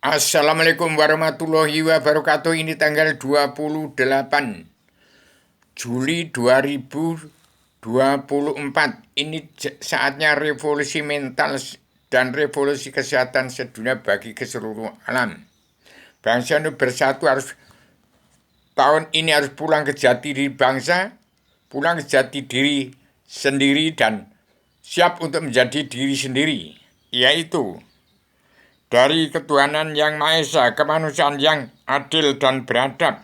Assalamualaikum warahmatullahi wabarakatuh. Ini tanggal 28 Juli 2024. Ini saatnya revolusi mental dan revolusi kesehatan sedunia bagi keseluruhan alam. Bangsa ini bersatu tahun ini harus pulang ke jati diri bangsa, pulang ke jati diri sendiri dan siap untuk menjadi diri sendiri, yaitu dari ketuhanan yang Maha Esa, kemanusiaan yang adil dan beradab,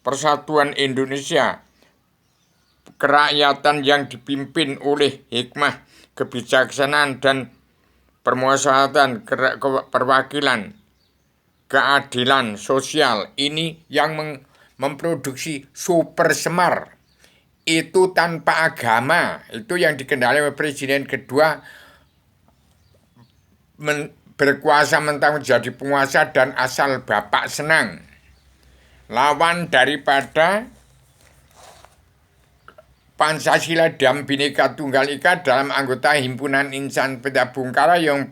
persatuan Indonesia, kerakyatan yang dipimpin oleh hikmah, kebijaksanaan, dan permuasaan perwakilan, keadilan sosial. Ini yang memproduksi super semar. Itu tanpa agama, itu yang dikendali oleh Presiden kedua, berkuasa mentang menjadi penguasa dan asal bapak senang. Lawan daripada Pancasila dan Bhinneka Tunggal Ika dalam anggota himpunan insan Peta Bungkara yang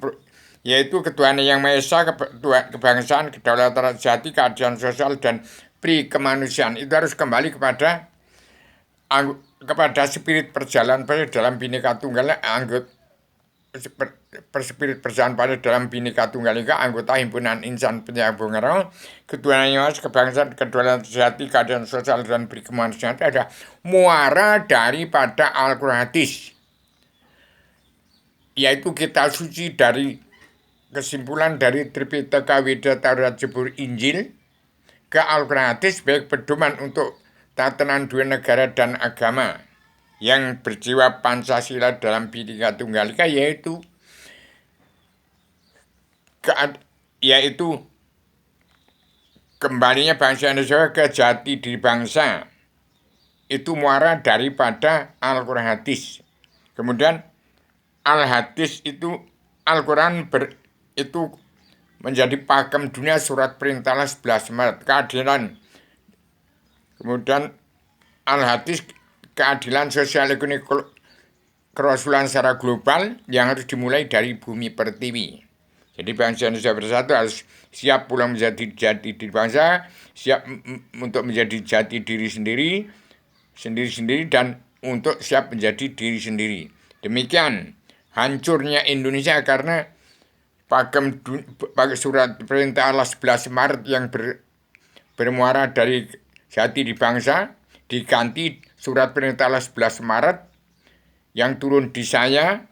yaitu ketuhanan yang Maha Esa, kebangsaan, kedaulatan jati, keadilan sosial, dan pri kemanusiaan. Itu harus kembali kepada spirit perjalanan pada dalam Bhinneka Tunggal spirit perjalanan pada dalam Bhinneka Tunggal Ika, anggota himpunan insan Peta Bungkara, ketuhanan yang Maha Esa, kebangsaan, kedaulatan jati, keadilan sosial, dan pri kemanusiaan itu ada muara daripada Al-Quran hadis, yaitu kitab suci dari kesimpulan dari Tripitaka, Weda, Taurat, Zabur, Injil ke Al-Quran hadis, baik pedoman untuk tatanan dua negara dan agama yang berjiwa Pancasila dalam Bhinneka Tunggal Ika, yaitu kembalinya bangsa Indonesia ke jati diri bangsa. Itu muara daripada Al-Quran hadis. Kemudian Al-Hadis itu Al-Quran itu menjadi pakem dunia, surat perintah 11 Maret, keadilan. Kemudian Al-Hadis, keadilan sosial ekonomi kerasulan secara global yang harus dimulai dari bumi pertiwi. Jadi bangsa Indonesia bersatu harus siap pulang menjadi jati diri bangsa, siap untuk menjadi jati diri sendiri, dan untuk siap menjadi diri sendiri. Demikian hancurnya Indonesia karena pakai surat perintah Allah 11 Maret yang bermuara dari jati di bangsa, diganti surat perintah Allah 11 Maret yang turun di saya,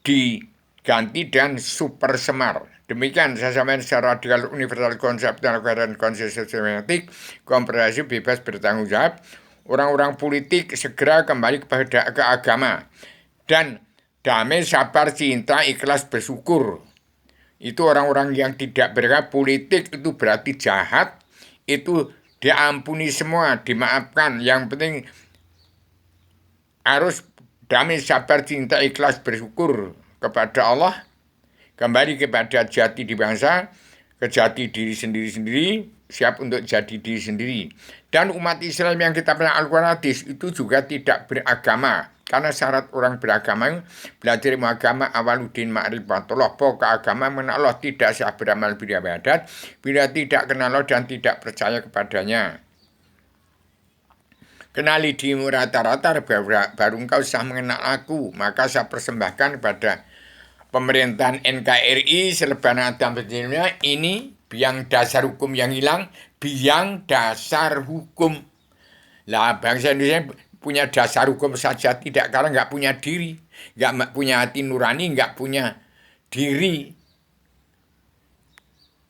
diganti dan super semar. Demikian saya sampaikan secara radikal, universal, konseptual, dan konsistematik, komprehensif, bebas, bertanggung jawab. Orang-orang politik segera kembali kepada agama dan damai, sabar, cinta, ikhlas, bersyukur. Itu orang-orang yang tidak beragama. Politik itu berarti jahat, itu diampuni semua, dimaafkan. Yang penting harus damai, sabar, cinta, ikhlas, bersyukur kepada Allah, kembali kepada jati di bangsa, ke jati diri sendiri, siap untuk jadi diri sendiri. Dan umat Islam yang kita pernah Al-Quran hadis itu juga tidak beragama, karena syarat orang beragama belajar ilmu agama awaluddin ma'rifatullah, pokok agama mengenal Allah, tidak sah beramal beribadat bila tidak kenal Allah dan tidak percaya kepadanya. Kenali dirimu rata-rata, baru engkau sah mengenal aku. Maka saya persembahkan kepada pemerintahan NKRI selebaran Adam Bedilnya ini biang dasar hukum yang hilang, biang dasar hukum. Lah bangsa Indonesia punya dasar hukum saja tidak, karena nggak punya diri, nggak punya hati nurani, nggak punya diri,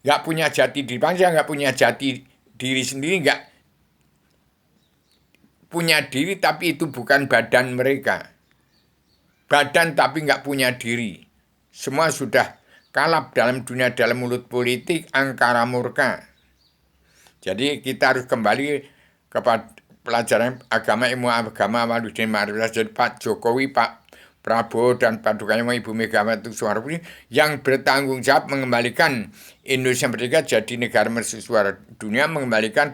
nggak punya jati diri bangsa, nggak punya jati diri sendiri, nggak punya diri tapi itu bukan badan mereka. Badan tapi nggak punya diri. Semua sudah kalap dalam dunia, dalam mulut politik, angkara murka. Jadi kita harus kembali kepada pelajaran agama, ilmu agama, awaluddin ma'rifatullah. Jadi Pak Jokowi, Pak Prabowo, dan padukannya Ibu Megawati Soekarno Putri yang bertanggung jawab mengembalikan Indonesia merdeka jadi negara mercusuar dunia, mengembalikan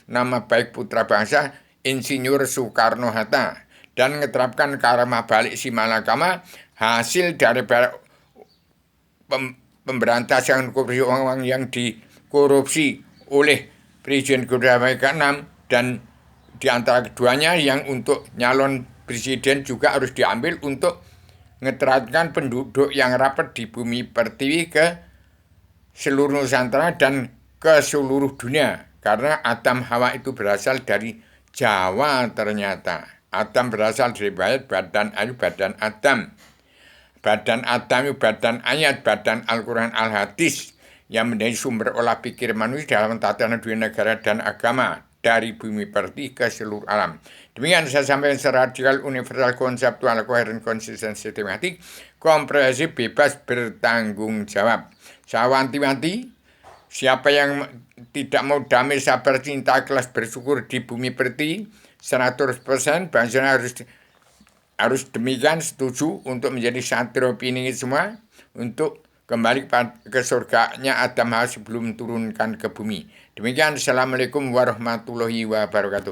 nama baik putra bangsa Insinyur Soekarno-Hatta, dan menerapkan karma balik si malakama, hasil dari pemberantasan korupsi orang-orang yang dikorupsi oleh Presiden Kedua ke-6, dan di antara keduanya yang untuk nyalon presiden juga harus diambil untuk ngeterapkan penduduk yang rapat di bumi pertiwi ke seluruh Nusantara dan ke seluruh dunia. Karena Adam Hawa itu berasal dari Jawa ternyata. Adam berasal dari badan ayu, badan Adam. Badan Adam itu badan ayat, badan Al-Quran Al-Hadis yang menjadi sumber olah pikir manusia dalam tatanan dunia, negara, dan agama dari bumi pertiwi ke seluruh alam. Demikian saya sampaikan secara radikal, universal, konseptual, koheren, konsisten, sistematik, komprehensif, bebas, bertanggung jawab. Saya wanti-wanti, siapa yang tidak mau damai, sabar, cinta, ikhlas, bersyukur di bumi pertiwi 100%, bangsa harus demikian, setuju untuk menjadi satria opini semua, untuk kembali ke surganya Adam Hawa sebelum turunkan ke bumi. Demikian, Assalamualaikum warahmatullahi wabarakatuh.